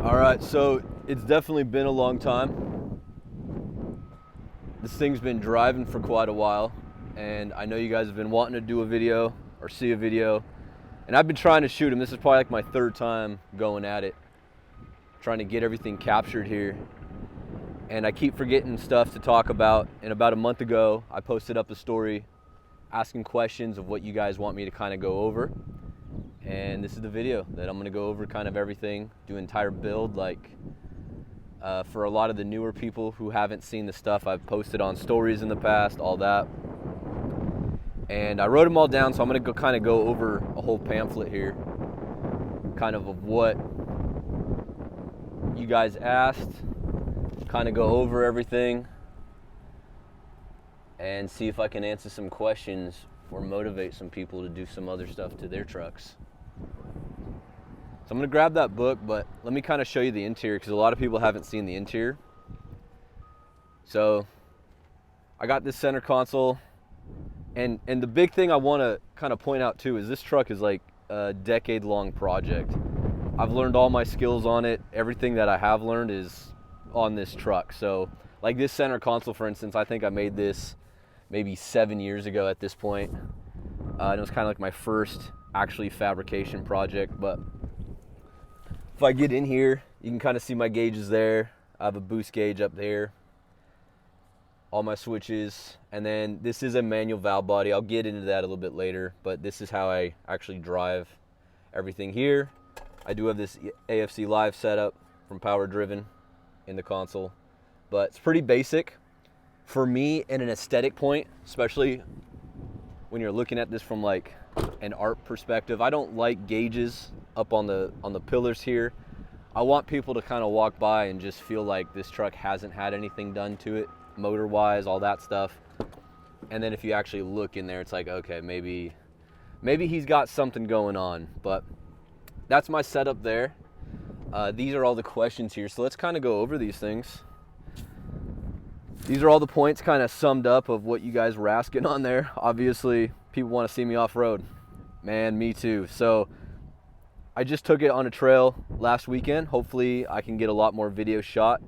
All right, so it's definitely been a long time. This thing's been driving for quite a while, and I know you guys have been wanting to do a video or see a video, and I've been trying to shoot them. This is probably like my third time going at it, trying to get everything captured here, and I keep forgetting stuff to talk about. And about a month ago, I posted up a story asking questions of what you guys want me to kind of go over. And this is the video that I'm going to go over kind of everything, do an entire build, like for a lot of the newer people who haven't seen the stuff I've posted on stories in the past, all that. And I wrote them all down, so I'm going to kind of go over a whole pamphlet here, kind of what you guys asked, kind of go over everything, and see if I can answer some questions or motivate some people to do some other stuff to their trucks. So I'm going to grab that book, but let me kind of show you the interior because a lot of people haven't seen the interior. So I got this center console, and the big thing I want to kind of point out too is this truck is like a decade-long project. I've learned all my skills on it. Everything that I have learned is on this truck. So like this center console, for instance, I think I made this maybe 7 years ago at this point. And it was kind of like my first actually fabrication project. But if I get in here, you can kind of see my gauges there. I have a boost gauge up there, all my switches, and then this is a manual valve body. I'll get into that a little bit later, but this is how I actually drive everything here. I do have this AFC Live setup from Power Driven in the console, but it's pretty basic. For me, in an aesthetic point, especially when you're looking at this from like an art perspective, I don't like gauges up on the pillars here. I want people to kind of walk by and just feel like this truck hasn't had anything done to it, motor wise, all that stuff. And then if you actually look in there, it's like, okay, maybe he's got something going on. But that's my setup there. These are all the questions here, so let's kind of go over these things. These are all the points kind of summed up of what you guys were asking on there. Obviously, people want to see me off-road. Man, me too. So I just took it on a trail last weekend. Hopefully I can get a lot more video shot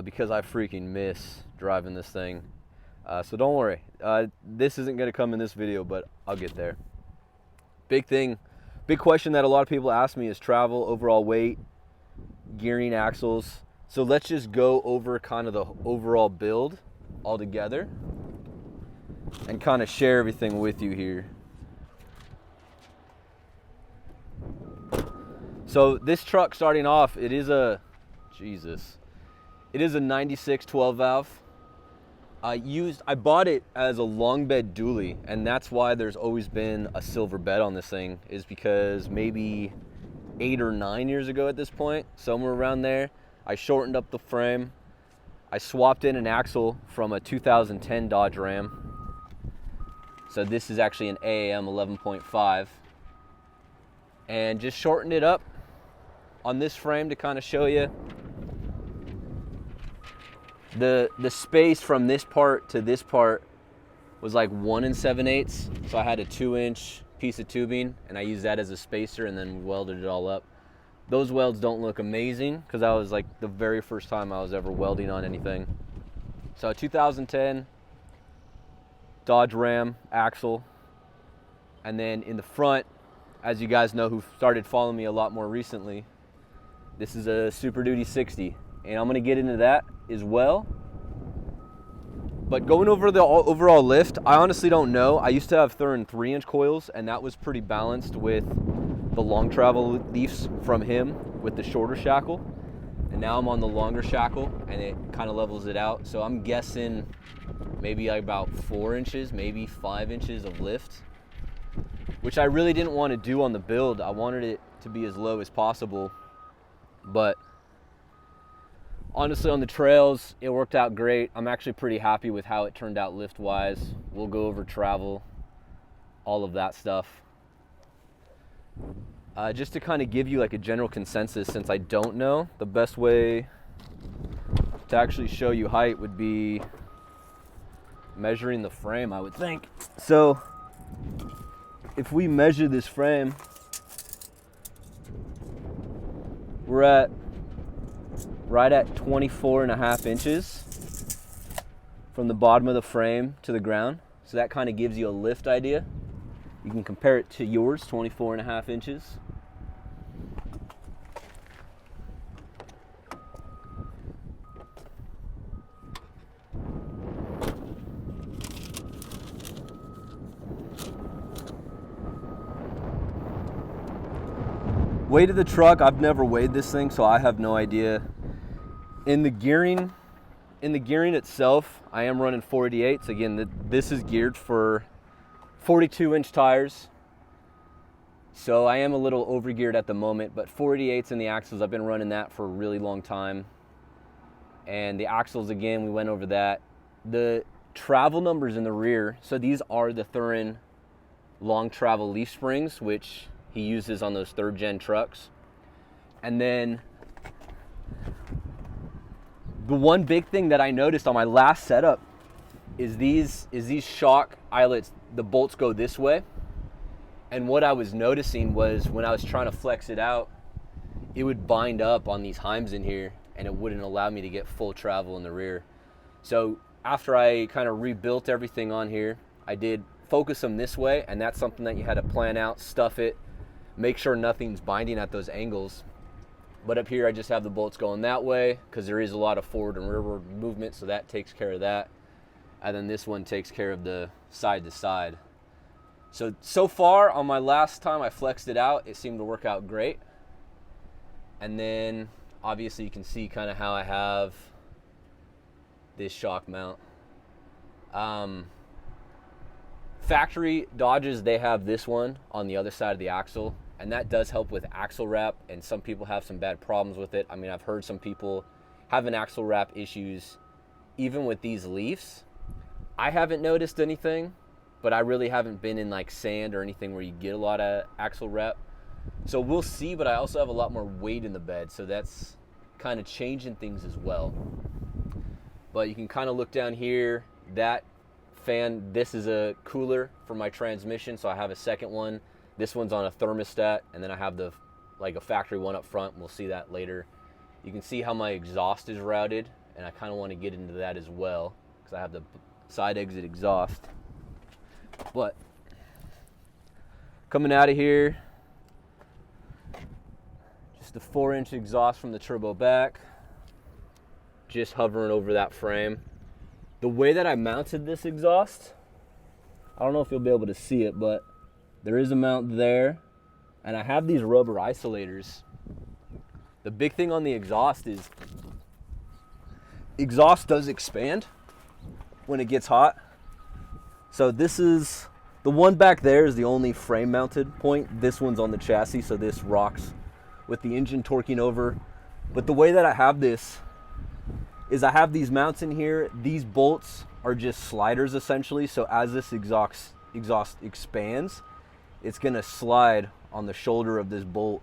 because I freaking miss driving this thing. So don't worry. This isn't going to come in this video, but I'll get there. Big question that a lot of people ask me is travel, overall weight, gearing, axles. So let's just go over kind of the overall build all together and kind of share everything with you here. So this truck, starting off, it is a 96 12 valve. I bought it as a long bed dually, and that's why there's always been a silver bed on this thing, is because maybe 8 or 9 years ago at this point, somewhere around there, I shortened up the frame. I swapped in an axle from a 2010 Dodge Ram. So this is actually an AAM 11.5. And just shortened it up on this frame to kind of show you the space from this part to this part was like 1 7/8. So I had a 2-inch piece of tubing and I used that as a spacer and then welded it all up. Those welds don't look amazing because that was like the very first time I was ever welding on anything. So 2010 Dodge Ram axle. And then in the front, as you guys know who started following me a lot more recently, this is a Super Duty 60. And I'm going to get into that as well. But going over the overall lift, I honestly don't know. I used to have Thurin 3-inch coils, and that was pretty balanced with the long travel leafs from him with the shorter shackle. And now I'm on the longer shackle, and it kind of levels it out. So I'm guessing maybe like about 4 inches, maybe 5 inches of lift, which I really didn't want to do on the build. I wanted it to be as low as possible. But honestly, on the trails, it worked out great. I'm actually pretty happy with how it turned out lift-wise. We'll go over travel, all of that stuff. Just to kind of give you like a general consensus, since I don't know, the best way to actually show you height would be measuring the frame, I would think. So if we measure this frame, we're at right at 24.5 inches from the bottom of the frame to the ground. So that kind of gives you a lift idea. You can compare it to yours, 24.5 inches. Weight of the truck, I've never weighed this thing, so I have no idea. In the gearing itself, I am running 488s. Again, this is geared for 42-inch tires. So I am a little over-geared at the moment, but 488s in the axles, I've been running that for a really long time. And the axles, again, we went over that. The travel numbers in the rear, so these are the Thurin long travel leaf springs, which he uses on those 3rd gen trucks. And then the one big thing that I noticed on my last setup is these shock eyelets, the bolts go this way. And what I was noticing was when I was trying to flex it out, it would bind up on these heims in here and it wouldn't allow me to get full travel in the rear. So after I kind of rebuilt everything on here, I did focus them this way, and that's something that you had to plan out, stuff it, make sure nothing's binding at those angles. But up here I just have the bolts going that way because there is a lot of forward and rearward movement, so that takes care of that. And then this one takes care of the side to side. So far on my last time I flexed it out, it seemed to work out great. And then obviously you can see kind of how I have this shock mount. Factory Dodges, they have this one on the other side of the axle, and that does help with axle wrap, and some people have some bad problems with it. I mean, I've heard some people having axle wrap issues even with these leafs. I haven't noticed anything, but I really haven't been in like sand or anything where you get a lot of axle wrap. So we'll see, but I also have a lot more weight in the bed, so that's kind of changing things as well. But you can kind of look down here, that fan, this is a cooler for my transmission, so I have a second one. This one's on a thermostat, and then I have the like a factory one up front, and we'll see that later. You can see how my exhaust is routed, and I kind of want to get into that as well because I have the side exit exhaust. But coming out of here, just a 4-inch exhaust from the turbo back, just hovering over that frame. The way that I mounted this exhaust, I don't know if you'll be able to see it, but there is a mount there, and I have these rubber isolators. The big thing on the exhaust is exhaust does expand when it gets hot. So this is, the one back there is the only frame mounted point. This one's on the chassis, so this rocks with the engine torquing over. But the way that I have this is I have these mounts in here. These bolts are just sliders essentially, so as this exhaust expands, it's gonna slide on the shoulder of this bolt,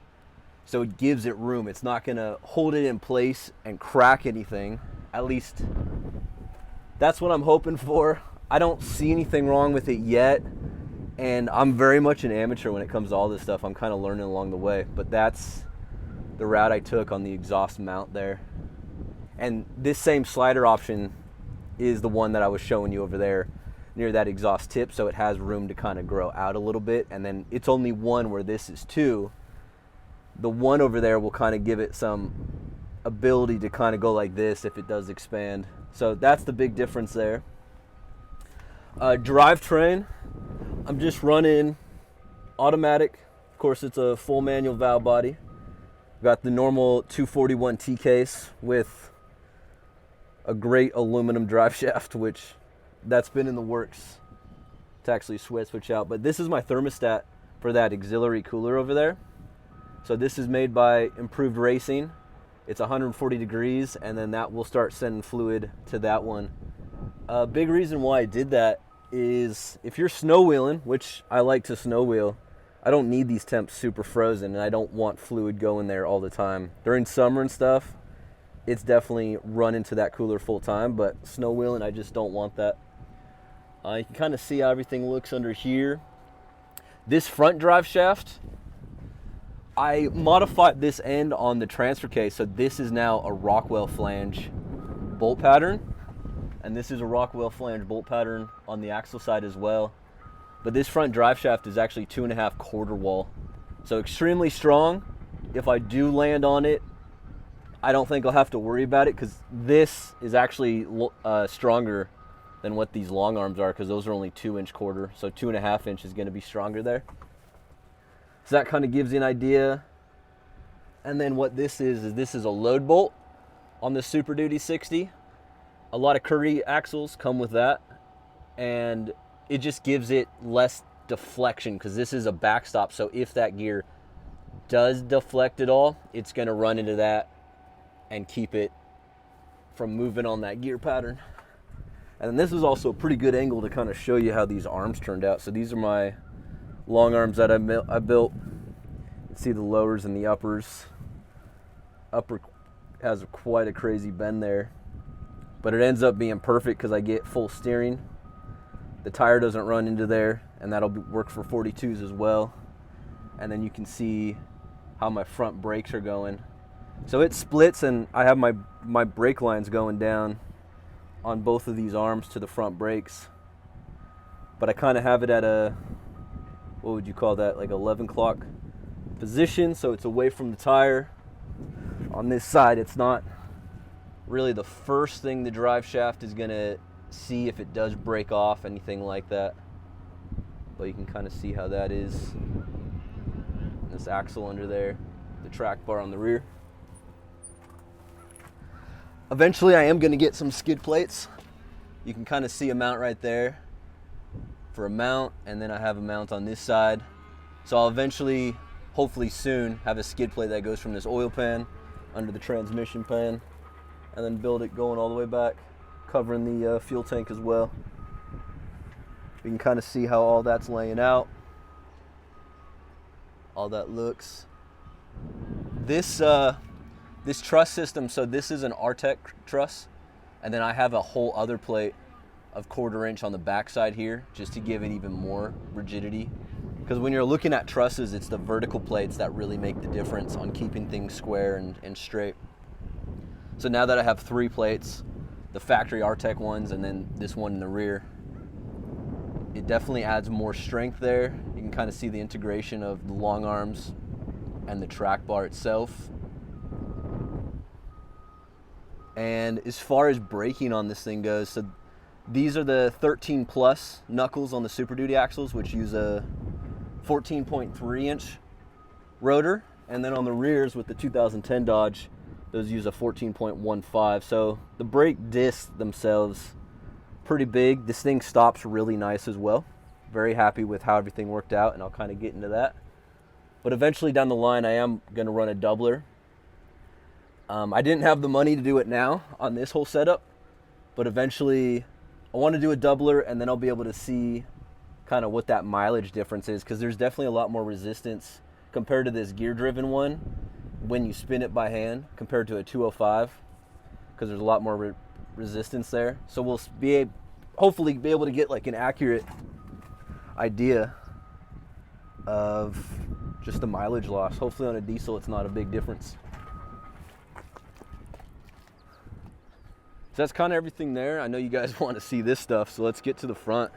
so it gives it room. It's not gonna hold it in place and crack anything. At least that's what I'm hoping for. I don't see anything wrong with it yet, and I'm very much an amateur when it comes to all this stuff. I'm kind of learning along the way, but that's the route I took on the exhaust mount there. And this same slider option is the one that I was showing you over there near that exhaust tip, so it has room to kind of grow out a little bit. And then it's only one where this is two. The one over there will kind of give it some ability to kind of go like this if it does expand. So that's the big difference there. Drivetrain, I'm just running automatic. Of course, it's a full manual valve body. Got the normal 241 T case with a great aluminum drive shaft, which that's been in the works to actually switch out. But this is my thermostat for that auxiliary cooler over there. So this is made by Improved Racing. It's 140 degrees, and then that will start sending fluid to that one. A big reason why I did that is if you're snow wheeling, which I like to snow wheel, I don't need these temps super frozen, and I don't want fluid going there all the time. During summer and stuff, it's definitely run into that cooler full time, but snow wheeling, I just don't want that. You can kind of see how everything looks under here. This front drive shaft I modified this end on the transfer case, so this is now a Rockwell flange bolt pattern, and this is a Rockwell flange bolt pattern on the axle side as well. But this front drive shaft is actually 2.5 quarter wall, so extremely strong. If I do land on it, I don't think I'll have to worry about it, because this is actually stronger than what these long arms are, because those are only 2-inch quarter, so 2.5 inch is going to be stronger there. So that kind of gives you an idea. And then what this is this is a load bolt on the Super Duty 60. A lot of Curry axles come with that, and it just gives it less deflection, because this is a backstop, so if that gear does deflect at all, it's going to run into that and keep it from moving on that gear pattern. And this is also a pretty good angle to kind of show you how these arms turned out. So these are my long arms that I built. You can see the lowers and the uppers. Upper has quite a crazy bend there, but it ends up being perfect because I get full steering. The tire doesn't run into there, and that'll work for 42s as well. And then you can see how my front brakes are going. So it splits, and I have my brake lines going down on both of these arms to the front brakes. But I kind of have it at a, what would you call that, like 11 o'clock position, so it's away from the tire. On this side, it's not really the first thing the drive shaft is going to see if it does break off, anything like that. But you can kind of see how that is. This axle under there, the track bar on the rear. Eventually I am going to get some skid plates. You can kind of see a mount right there for a mount, and then I have a mount on this side. So I'll eventually, hopefully soon, have a skid plate that goes from this oil pan under the transmission pan, and then build it going all the way back, covering the fuel tank as well. You can kind of see how all that's laying out. All that looks. This truss system, so this is an Artec truss, and then I have a whole other plate of 1/4 inch on the back side here, just to give it even more rigidity. Because when you're looking at trusses, it's the vertical plates that really make the difference on keeping things square and straight. So now that I have 3 plates, the factory Artec ones and then this one in the rear, it definitely adds more strength there. You can kind of see the integration of the long arms and the track bar itself. And as far as braking on this thing goes, so these are the 13 plus knuckles on the Super Duty axles, which use a 14.3 inch rotor. And then on the rears with the 2010 Dodge, those use a 14.15. So the brake discs themselves, pretty big. This thing stops really nice as well. Very happy with how everything worked out, and I'll kind of get into that. But eventually down the line, I am going to run a doubler. I didn't have the money to do it now on this whole setup, but eventually I want to do a doubler, and then I'll be able to see kind of what that mileage difference is, because there's definitely a lot more resistance compared to this gear-driven one when you spin it by hand compared to a 205, because there's a lot more resistance there. So we'll hopefully be able to get like an accurate idea of just the mileage loss. Hopefully on a diesel it's not a big difference. So that's kind of everything there. I know you guys want to see this stuff, so let's get to the front.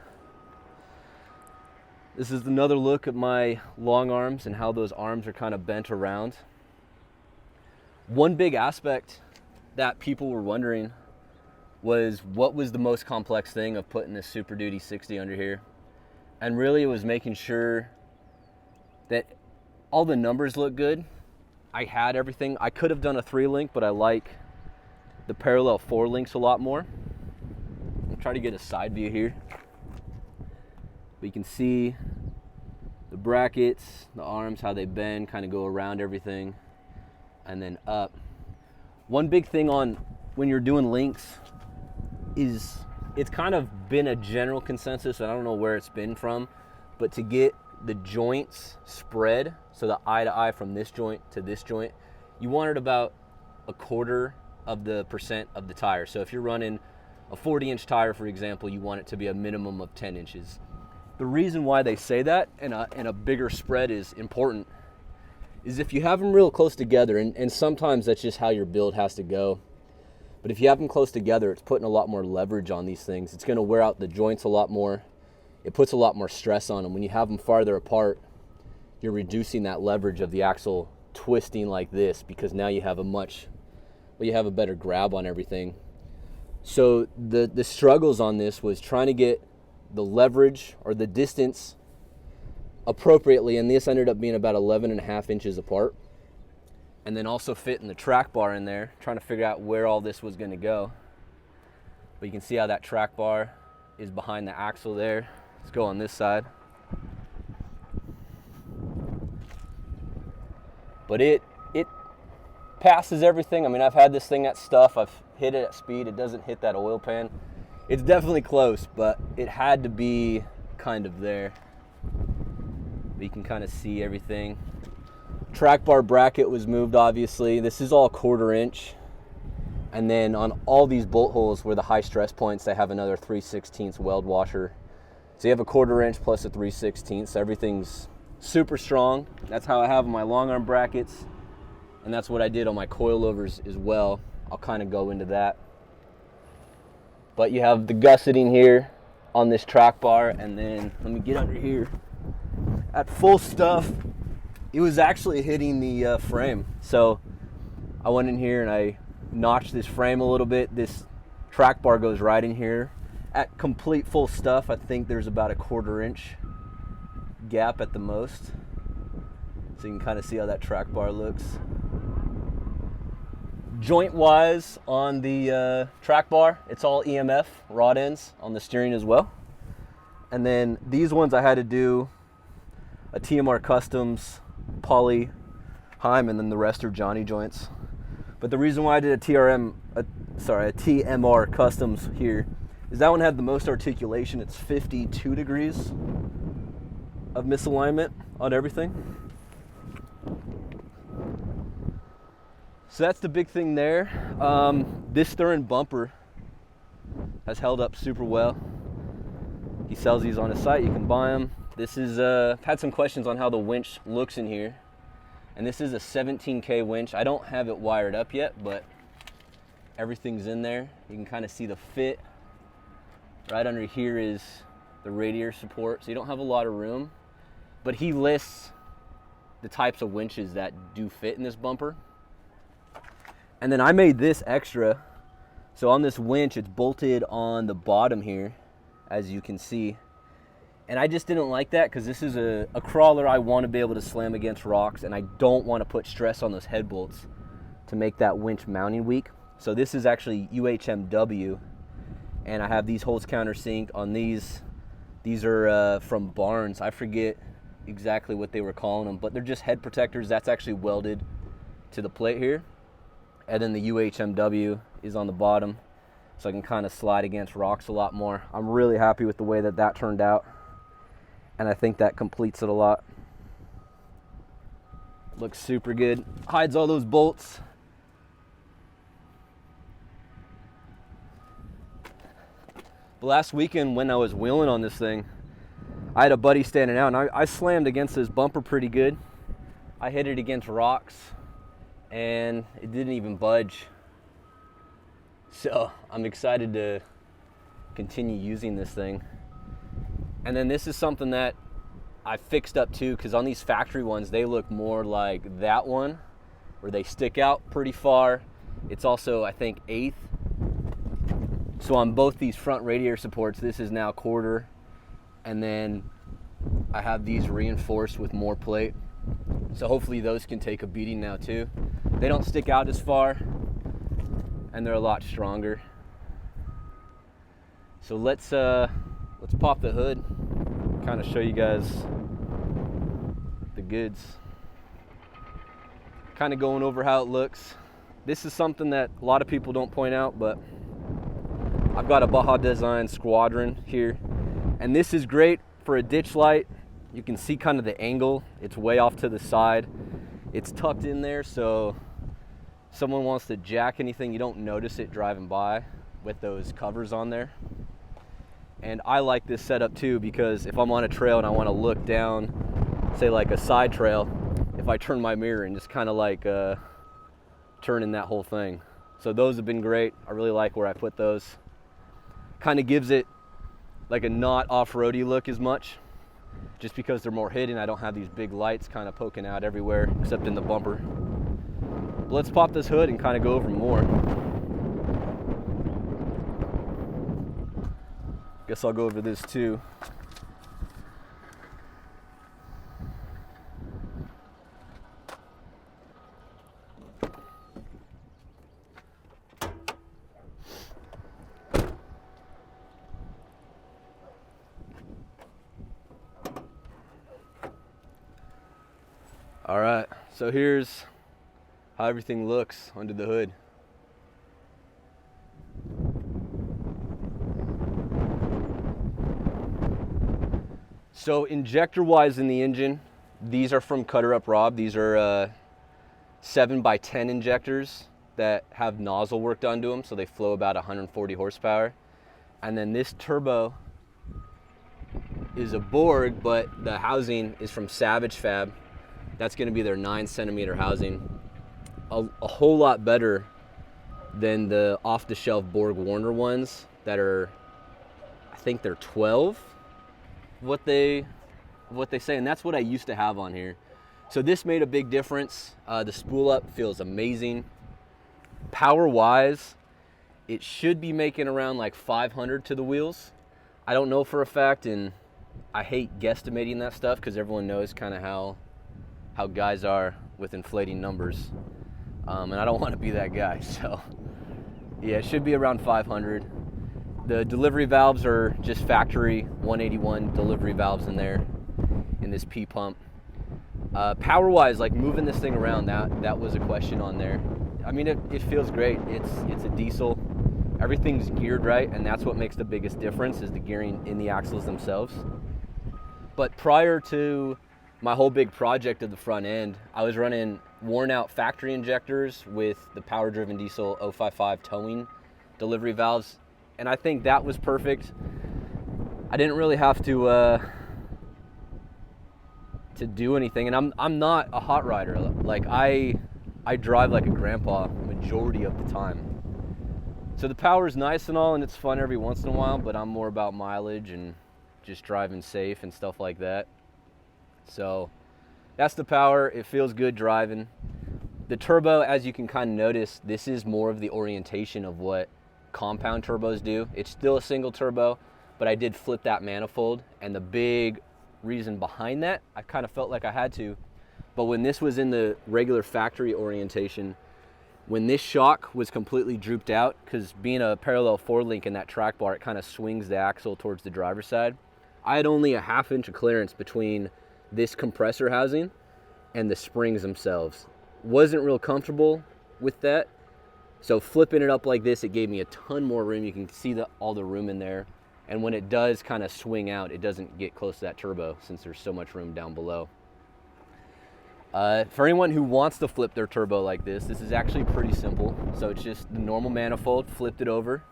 This is another look at my long arms and how those arms are kind of bent around. One big aspect that people were wondering was what was the most complex thing of putting this Super Duty 60 under here. And really it was making sure that all the numbers look good. I had everything. I could have done a 3-link, but I like the parallel 4 links a lot more. I'll try to get a side view here. But you can see the brackets, the arms, how they bend, kind of go around everything, and then up. One big thing on when you're doing links is it's kind of been a general consensus, and I don't know where it's been from, but to get the joints spread, so the eye to eye from this joint to this joint, you want it about 1/4 of the percent of the tire. So if you're running a 40-inch tire, for example, you want it to be a minimum of 10 inches. The reason why they say that and a bigger spread is important is if you have them real close together, and sometimes that's just how your build has to go, but if you have them close together, it's putting a lot more leverage on these things. It's going to wear out the joints a lot more. It puts a lot more stress on them. When you have them farther apart, you're reducing that leverage of the axle twisting like this, because now you have a better grab on everything. So the struggles on this was trying to get the leverage or the distance appropriately, and this ended up being about 11.5 inches apart. And then also fitting the track bar in there, trying to figure out where all this was going to go. But you can see how that track bar is behind the axle there. Let's go on this side. But it passes everything. I mean, I've had this thing at stuff. I've hit it at speed. It doesn't hit that oil pan. It's definitely close, but it had to be kind of there. But you can kind of see everything. Track bar bracket was moved, obviously. This is all 1/4 inch. And then on all these bolt holes where the high stress points, they have another 3/16 weld washer. So you have a 1/4 inch plus a 3/16. Everything's super strong. That's how I have my long arm brackets. And that's what I did on my coilovers as well. I'll kind of go into that. But you have the gusseting here on this track bar. And then let me get under here. At full stuff, it was actually hitting the frame. So I went in here and I notched this frame a little bit. This track bar goes right in here. At complete full stuff, I think there's about a 1/4 inch gap at the most. So you can kind of see how that track bar looks. Joint wise on the track bar, it's all EMF rod ends on the steering as well. And then these ones I had to do a TMR Customs poly Heim, and then the rest are Johnny joints. But the reason why I did a TMR Customs here is that one had the most articulation. It's 52 degrees of misalignment on everything. So that's the big thing there. This Thurin bumper has held up super well. He sells these on his site. You can buy them. This is, I've had some questions on how the winch looks in here. And this is a 17K winch. I don't have it wired up yet, but everything's in there. You can kind of see the fit. Right under here is the radiator support, so you don't have a lot of room. But he lists the types of winches that do fit in this bumper. And then I made this extra. So on this winch, it's bolted on the bottom here, as you can see. And I just didn't like that because this is a crawler I want to be able to slam against rocks, and I don't want to put stress on those head bolts to make that winch mounting weak. So this is actually UHMW, and I have these holes countersinked on these. These are from Barnes. I forget exactly what they were calling them, but they're just head protectors. That's actually welded to the plate here. And then the UHMW is on the bottom, so I can kind of slide against rocks a lot more. I'm really happy with the way that that turned out, and I think that completes it a lot. Looks super good. Hides all those bolts. Last weekend when I was wheeling on this thing, I had a buddy standing out, and I slammed against this bumper pretty good. I hit it against rocks, and it didn't even budge. So I'm excited to continue using this thing. And then this is something that I fixed up too, because on these factory ones, they look more like that one, where they stick out pretty far. It's also, I think, 1/8. So on both these front radiator supports, this is now 1/4. And then I have these reinforced with more plate. So hopefully those can take a beating now too. They don't stick out as far, and they're a lot stronger. So let's pop the hood, kind of show you guys the goods. Kind of going over how it looks. This is something that a lot of people don't point out, but I've got a Baja Design Squadron here, and this is great for a ditch light. You can see kind of the angle. It's way off to the side. It's tucked in there, so if someone wants to jack anything, you don't notice it driving by with those covers on there. And I like this setup too, because if I'm on a trail and I want to look down, say like a side trail, if if I turn my mirror and just kind of like turning that whole thing. So those have been great. I really like where I put those. Kind of gives it like a not off-roady look as much, just because they're more hidden. I don't have these big lights kind of poking out everywhere except in the bumper. But let's pop this hood and kind of go over more. Guess I'll go over this too. All right, so here's how everything looks under the hood. So injector-wise in the engine, these are from Cutter Up Rob. These are 7x10 injectors that have nozzle work done to them, so they flow about 140 horsepower. And then this turbo is a Borg, but the housing is from Savage Fab. That's going to be their 9-centimeter housing. A whole lot better than the off-the-shelf Borg Warner ones that are, I think they're 12, what they say, and that's what I used to have on here. So this made a big difference. The spool up feels amazing. Power-wise, it should be making around like 500 to the wheels. I don't know for a fact, and I hate guesstimating that stuff because everyone knows kind of how guys are with inflating numbers, and I don't want to be that guy. So yeah, it should be around 500. The delivery valves are just factory 181 delivery valves in there in this P pump. Power wise, like moving this thing around, that was a question on there. I mean, it feels great. It's a diesel. Everything's geared right, and that's what makes the biggest difference, is the gearing in the axles themselves. But prior to my whole big project of the front end, I was running worn out factory injectors with the power driven diesel 055 towing delivery valves, and I think that was perfect. I didn't really have to do anything, and I'm not a hot rider. Like I drive like a grandpa majority of the time. So the power is nice and all, and it's fun every once in a while, but I'm more about mileage and just driving safe and stuff like that. So that's the power. It feels good driving. The turbo, as you can kind of notice, this is more of the orientation of what compound turbos do. It's still a single turbo, but I did flip that manifold, and the big reason behind that, I kind of felt like I had to, but when this was in the regular factory orientation, when this shock was completely drooped out, because being a parallel 4-link in that track bar, it kind of swings the axle towards the driver's side. I had only a ½ inch of clearance between this compressor housing and the springs themselves. Wasn't real comfortable with that, so flipping it up like this, it gave me a ton more room. You can see all the room in there, and when it does kind of swing out, it doesn't get close to that turbo since there's so much room down below. For anyone who wants to flip their turbo like this is actually pretty simple. So it's just the normal manifold, flipped it over.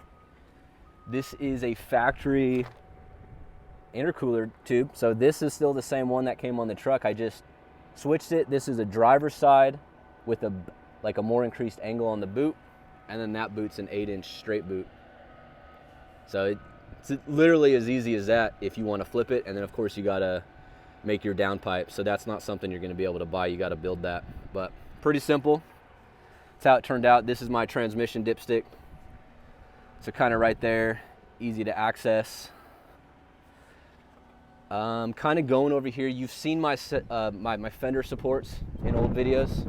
This is a factory intercooler tube, so this is still the same one that came on the truck. I just switched it. This is a driver's side with a more increased angle on the boot, and then that boot's an 8-inch straight boot. So it's literally as easy as that if you want to flip it, and then of course you gotta make your downpipe. So that's not something you're going to be able to buy. You got to build that, but pretty simple. That's how it turned out. This is my transmission dipstick. So kind of right there, easy to access. Kind of going over here, you've seen my fender supports in old videos.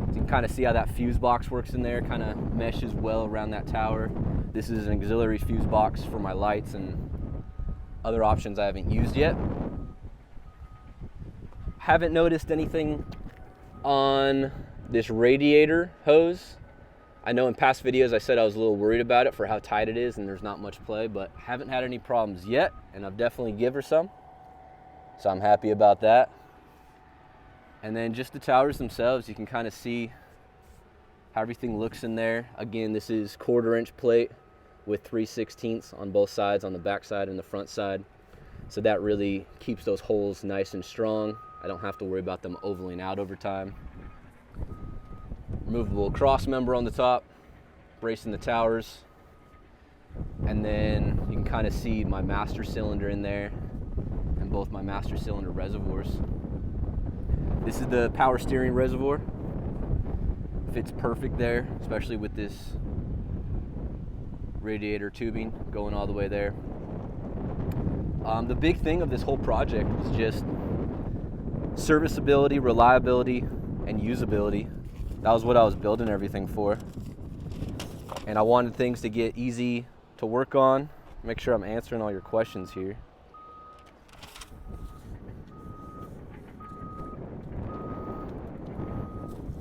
You can kind of see how that fuse box works in there, kind of meshes well around that tower. This is an auxiliary fuse box for my lights and other options I haven't used yet. Haven't noticed anything on this radiator hose. I know in past videos I said I was a little worried about it for how tight it is and there's not much play, but haven't had any problems yet, and I've definitely given her some. So I'm happy about that. And then just the towers themselves, you can kind of see how everything looks in there. Again, this is 1/4-inch plate with 3/16 on both sides, on the back side and the front side. So that really keeps those holes nice and strong. I don't have to worry about them ovaling out over time. Removable cross member on the top, bracing the towers. And then you can kind of see my master cylinder in there and both my master cylinder reservoirs. This is the power steering reservoir. Fits perfect there, especially with this radiator tubing going all the way there. The big thing of this whole project was just serviceability, reliability, and usability. That was what I was building everything for. And I wanted things to get easy to work on. Make sure I'm answering all your questions here.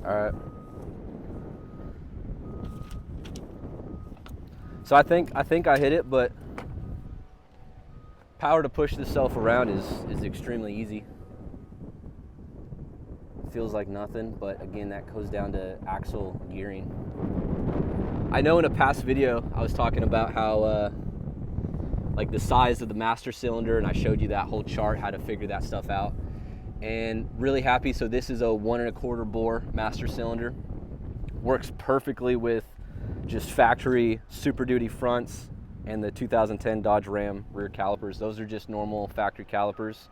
All right. So I think I hit it, but power to push this self around is extremely easy. Feels like nothing, but again, that goes down to axle gearing. I know in a past video I was talking about how like the size of the master cylinder, and I showed you that whole chart, how to figure that stuff out, and really happy. So this is a 1 1/4 bore master cylinder. Works perfectly with just factory Super Duty fronts and the 2010 Dodge Ram rear calipers. Those are just normal factory calipers.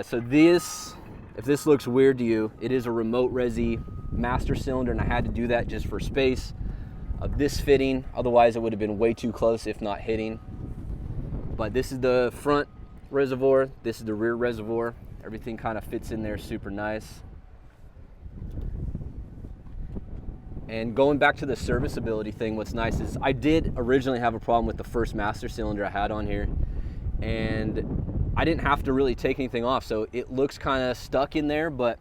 So this, if this looks weird to you, it is a remote resi master cylinder, and I had to do that just for space of this fitting. Otherwise it would have been way too close if not hitting. But this is the front reservoir, this is the rear reservoir. Everything kind of fits in there super nice. And going back to the serviceability thing, what's nice is I did originally have a problem with the first master cylinder I had on here, and I didn't have to really take anything off, so it looks kind of stuck in there, but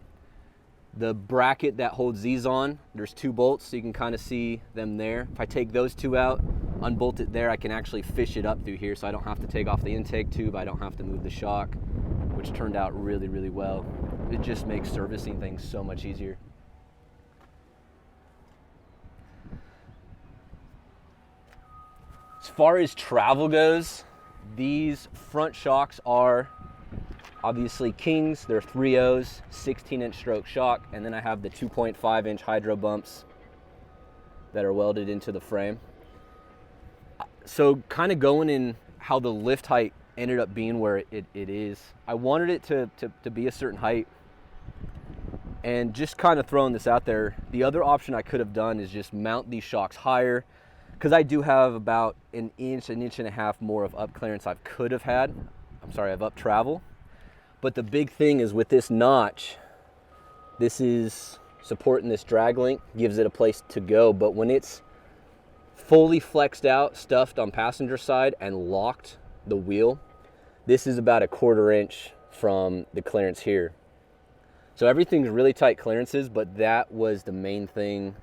the bracket that holds these on, there's 2 bolts, so you can kind of see them there. If I take those 2 out, unbolt it there, I can actually fish it up through here, so I don't have to take off the intake tube, I don't have to move the shock, which turned out really, really well. It just makes servicing things so much easier. As far as travel goes, these front shocks are obviously Kings. They're 3.0s, 16-inch stroke shock, and then I have the 2.5-inch hydro bumps that are welded into the frame. So kind of going in how the lift height ended up being where it is. I wanted it to be a certain height, and just kind of throwing this out there, the other option I could have done is just mount these shocks higher, because I do have about an inch and a half more of up clearance I could have had. I'm sorry, of up travel. But the big thing is with this notch, this is supporting this drag link, gives it a place to go. But when it's fully flexed out, stuffed on passenger side and locked the wheel, this is about a 1/4 inch from the clearance here. So everything's really tight clearances, but that was the main thing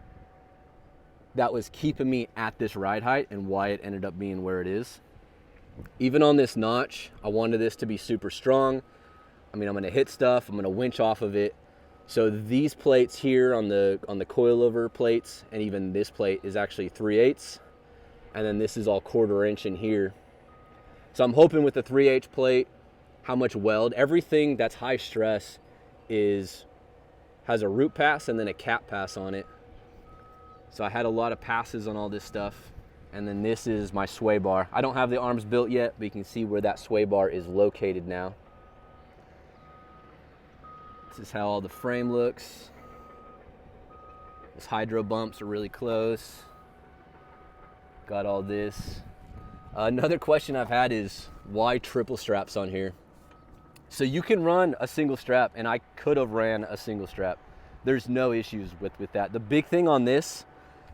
that was keeping me at this ride height and why it ended up being where it is. Even on this notch, I wanted this to be super strong. I mean, I'm gonna hit stuff, I'm gonna winch off of it. So these plates here on the coilover plates, and even this plate is actually 3/8, and then this is all 1/4 inch in here. So I'm hoping with the 3/8 plate, how much weld, everything that's high stress has a root pass and then a cap pass on it. So I had a lot of passes on all this stuff. And then this is my sway bar. I don't have the arms built yet, but you can see where that sway bar is located now. This is how all the frame looks. These hydro bumps are really close. Got all this. Another question I've had is why triple straps on here? So you can run a single strap, and I could have ran a single strap. There's no issues with that. The big thing on this,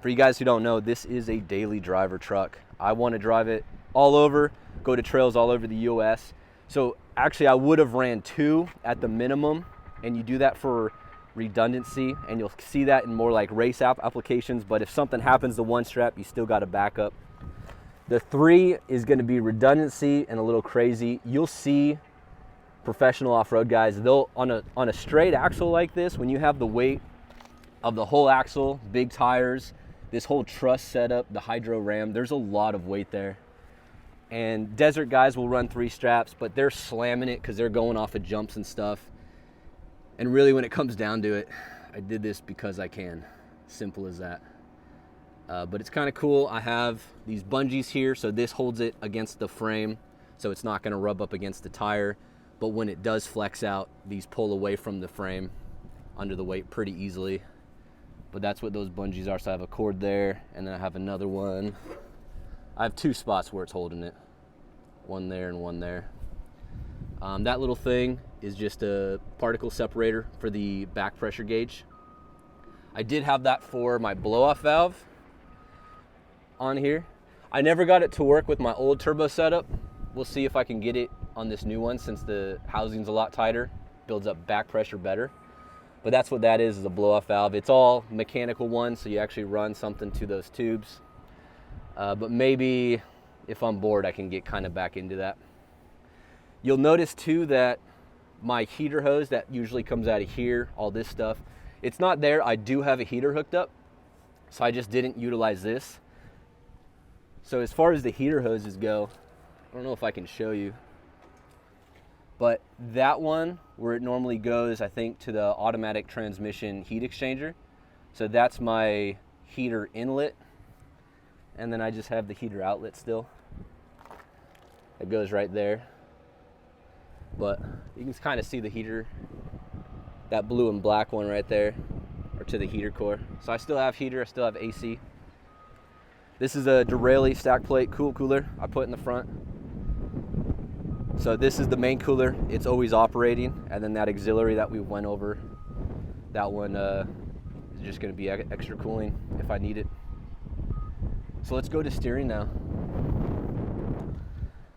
for you guys who don't know, this is a daily driver truck. I want to drive it all over, go to trails all over the US. So actually I would have ran 2 at the minimum, and you do that for redundancy, and you'll see that in more like race applications. But if something happens to one strap, you still got a backup. The 3 is going to be redundancy and a little crazy. You'll see professional off-road guys, they'll on a straight axle like this, when you have the weight of the whole axle, big tires, this whole truss setup, the hydro ram, there's a lot of weight there. And desert guys will run 3 straps, but they're slamming it because they're going off of jumps and stuff. And really, when it comes down to it, I did this because I can. Simple as that. But it's kind of cool. I have these bungees here, so this holds it against the frame, so it's not going to rub up against the tire. But when it does flex out, these pull away from the frame under the weight pretty easily. But that's what those bungees are. So I have a cord there, and then I have another one. I have 2 spots where it's holding it. One there and one there. That little thing is just a particle separator for the back pressure gauge. I did have that for my blow-off valve on here. I never got it to work with my old turbo setup. We'll see if I can get it on this new one since the housing's a lot tighter, builds up back pressure better. But that's what that is a blow-off valve. It's all mechanical one, so you actually run something to those tubes. But maybe if I'm bored, I can get kind of back into that. You'll notice too that my heater hose that usually comes out of here, all this stuff, it's not there. I do have a heater hooked up, so I just didn't utilize this. So as far as the heater hoses go, I don't know if I can show you, but that one where it normally goes, I think, to the automatic transmission heat exchanger. So that's my heater inlet. And then I just have the heater outlet still. It goes right there. But you can kind of see the heater, that blue and black one right there, or to the heater core. So I still have heater, I still have AC. This is a Duraley stack plate cooler I put in the front. So this is the main cooler, it's always operating. And then that auxiliary that we went over, that one is just gonna be extra cooling if I need it. So let's go to steering now.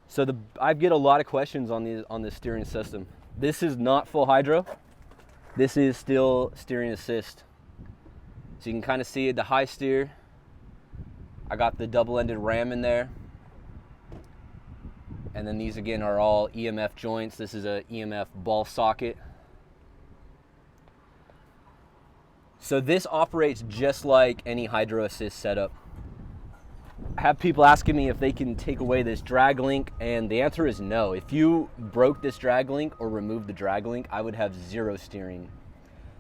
So I get a lot of questions on this steering system. This is not full hydro. This is still steering assist. So you can kind of see the high steer. I got the double-ended ram in there. And then these again are all EMF joints. This is a EMF ball socket. So this operates just like any hydro assist setup. I have people asking me if they can take away this drag link, and the answer is no. If you broke this drag link or removed the drag link, I would have 0 steering.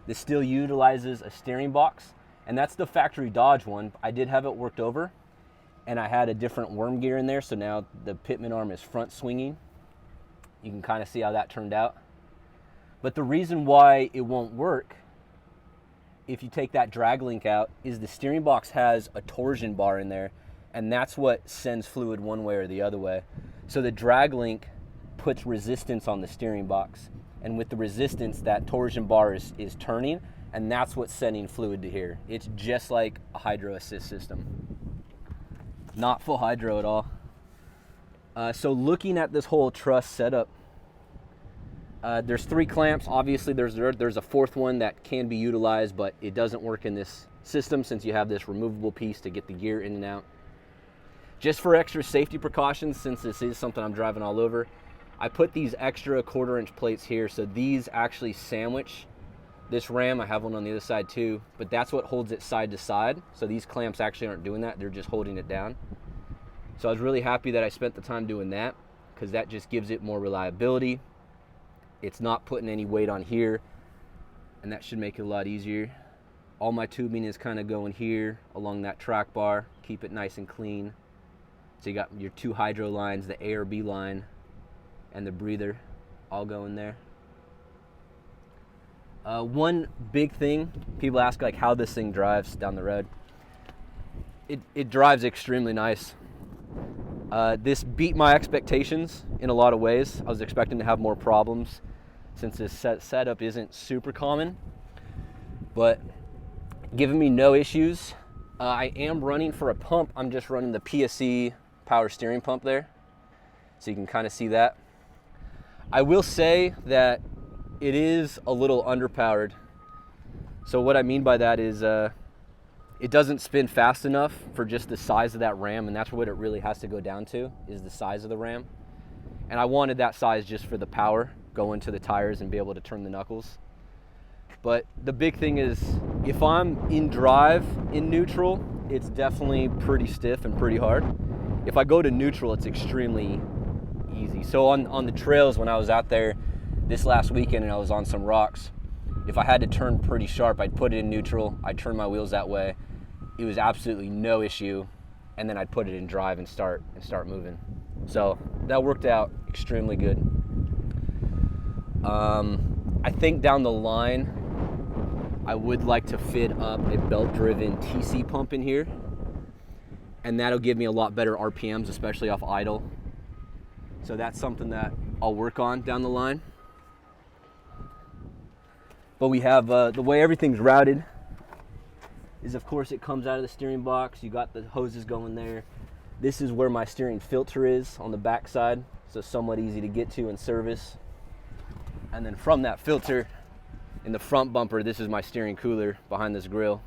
This still utilizes a steering box, and that's the factory Dodge one. I did have it worked over, and I had a different worm gear in there, so now the pitman arm is front swinging. You can kind of see how that turned out. But the reason why it won't work if you take that drag link out is the steering box has a torsion bar in there, and that's what sends fluid one way or the other way. So the drag link puts resistance on the steering box, and with the resistance, that torsion bar is turning, and that's what's sending fluid to here. It's just like a hydro assist system. Not full hydro at all. So looking at this whole truss setup, there's 3 clamps. Obviously there's a 4th one that can be utilized, but it doesn't work in this system since you have this removable piece to get the gear in and out. Just for extra safety precautions, since this is something I'm driving all over, I put these extra 1/4-inch plates here, so these actually sandwich this ram. I have one on the other side too, but that's what holds it side to side. So these clamps actually aren't doing that, they're just holding it down. So I was really happy that I spent the time doing that, because that just gives it more reliability. It's not putting any weight on here, and that should make it a lot easier. All my tubing is kind of going here along that track bar, keep it nice and clean. So you got your 2 hydro lines, the A or B line, and the breather all going there. One big thing, people ask like how this thing drives down the road. It drives extremely nice. This beat my expectations in a lot of ways. I was expecting to have more problems since this setup isn't super common, but giving me no issues. I am running for a pump. I'm just running the PSE power steering pump there, so you can kind of see that. I will say that it is a little underpowered. So what I mean by that is it doesn't spin fast enough for just the size of that ram, and that's what it really has to go down to, is the size of the ram. And I wanted that size just for the power, go into the tires and be able to turn the knuckles. But the big thing is, if I'm in drive in neutral, it's definitely pretty stiff and pretty hard. If I go to neutral, it's extremely easy. So on the trails, when I was out there this last weekend and I was on some rocks, if I had to turn pretty sharp, I'd put it in neutral, I'd turn my wheels that way. It was absolutely no issue. And then I'd put it in drive and start moving. So that worked out extremely good. I think down the line, I would like to fit up a belt-driven TC pump in here, and that'll give me a lot better RPMs, especially off idle. So that's something that I'll work on down the line. But we have, the way everything's routed is, of course, it comes out of the steering box. You got the hoses going there. This is where my steering filter is on the back side, so somewhat easy to get to and service. And then from that filter, in the front bumper, this is my steering cooler behind this grill.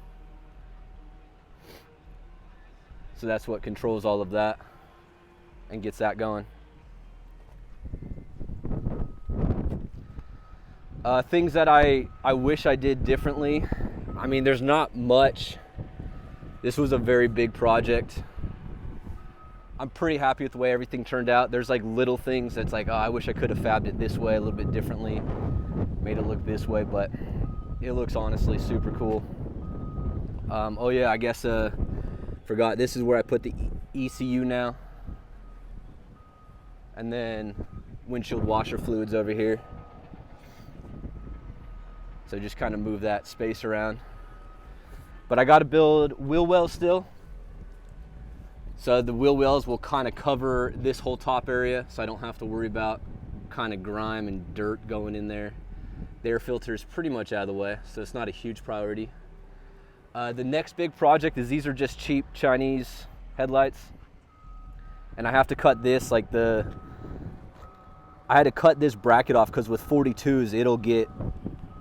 So that's what controls all of that and gets that going. Things that I wish I did differently. I mean, there's not much. This was a very big project. I'm pretty happy with the way everything turned out. There's like little things that's like, oh, I wish I could have fabbed it this way a little bit differently, made it look this way, but it looks honestly super cool. Oh yeah, I guess forgot, this is where I put the ECU now. And then windshield washer fluids over here. So just kind of move that space around. But I got to build wheel wells still. So the wheel wells will kind of cover this whole top area, so I don't have to worry about kind of grime and dirt going in there. The air filter is pretty much out of the way, so it's not a huge priority. The next big project is, these are just cheap Chinese headlights. And I have to cut this, I had to cut this bracket off because with 42s, it'll get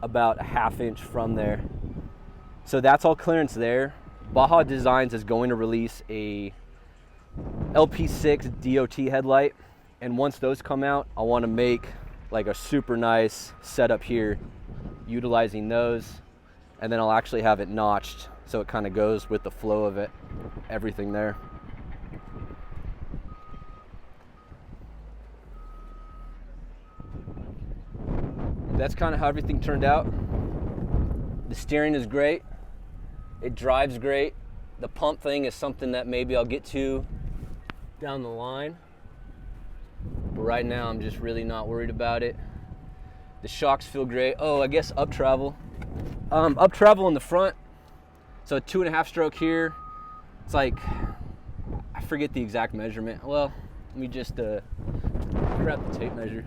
about a ½ inch from there. So that's all clearance there. Baja Designs is going to release a LP6 DOT headlight, and once those come out, I want to make like a super nice setup here utilizing those, and then I'll actually have it notched so it kind of goes with the flow of it, everything there. That's kind of how everything turned out. The steering is great. It drives great. The pump thing is something that maybe I'll get to down the line. But right now, I'm just really not worried about it. The shocks feel great. Oh, I guess up travel. Up travel in the front. So 2.5 stroke here. It's like, I forget the exact measurement. Well, let me just grab the tape measure.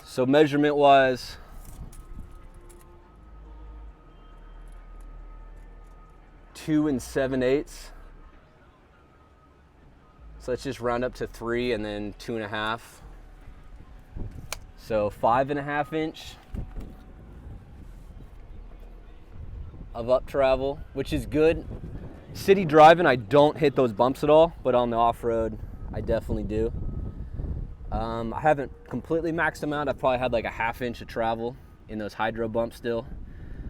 So measurement was 2 7/8. So let's just round up to 3 and then 2.5. So 5.5 inch of up travel, which is good. City driving, I don't hit those bumps at all, but on the off-road, I definitely do. I haven't completely maxed them out. I've probably had like a ½ inch of travel in those hydro bumps still,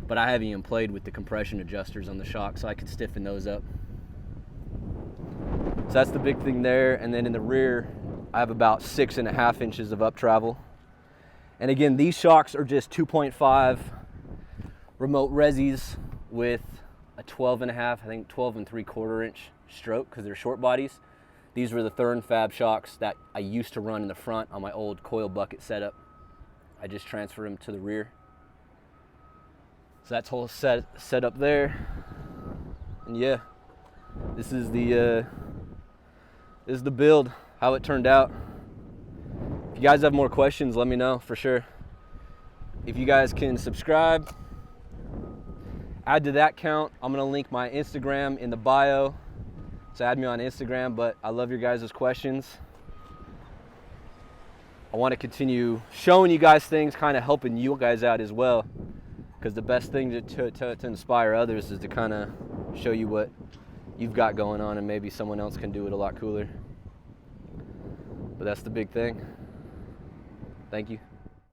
but I haven't even played with the compression adjusters on the shock, so I could stiffen those up. So that's the big thing there. And then in the rear, I have about 6.5 inches of up travel. And again, these shocks are just 2.5 remote resis with a 12.5, I think 12 3/4 inch stroke, because they're short bodies. These were the Thurn Fab shocks that I used to run in the front on my old coil bucket setup. I just transferred them to the rear. So that's whole set up there. And yeah, this is the build, how it turned out. If you guys have more questions, let me know for sure. If you guys can subscribe, add to that count. I'm gonna link my Instagram in the bio. So add me on Instagram, but I love your guys' questions. I want to continue showing you guys things, kind of helping you guys out as well. Because the best thing to inspire others is to kind of show you what you've got going on, and maybe someone else can do it a lot cooler. But that's the big thing. Thank you.